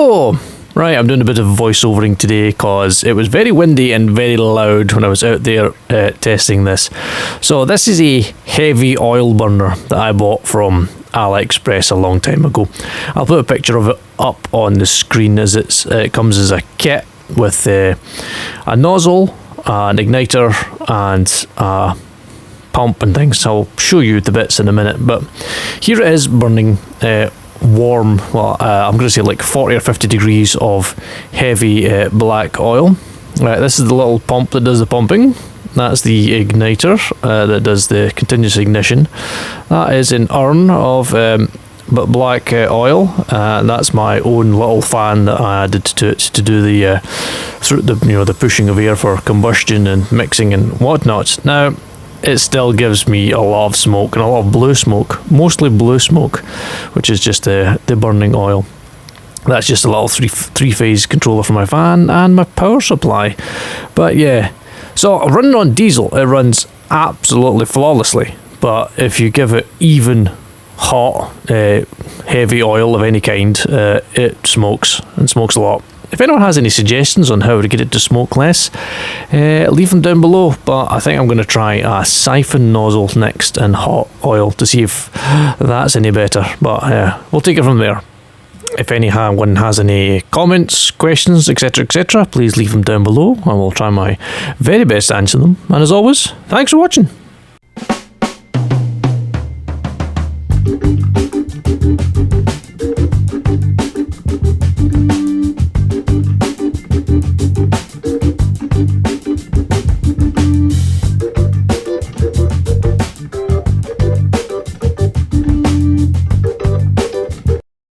Hello! Right, I'm doing a bit of voiceovering today because it was very windy and very loud when I was out there testing this. So this is a heavy oil burner that I bought from AliExpress a long time ago. I'll put a picture of it up on the screen as it comes as a kit with a nozzle, an igniter and a pump and things. I'll show you the bits in a minute, but here it is burning warm, well, I'm going to say like 40 or 50 degrees of heavy black oil. Right, this is the little pump that does the pumping. That's the igniter that does the continuous ignition. That is an urn of but black oil. That's my own little fan that I added to it to do the the pushing of air for combustion and mixing and whatnot. Now, it still gives me a lot of smoke and a lot of blue smoke, mostly blue smoke, which is just the burning oil. That's just a little three-phase controller for my fan and my power supply. But yeah, so running on diesel, it runs absolutely flawlessly. But if you give it even hot, heavy oil of any kind, it smokes and smokes a lot. If anyone has any suggestions on how to get it to smoke less, leave them down below. But I think I'm going to try a Siphon nozzle next and hot oil to see if that's any better. But we'll take it from there. If anyone has any comments, questions, etc., please leave them down below. I will try my very best to answer them. And as always, thanks for watching.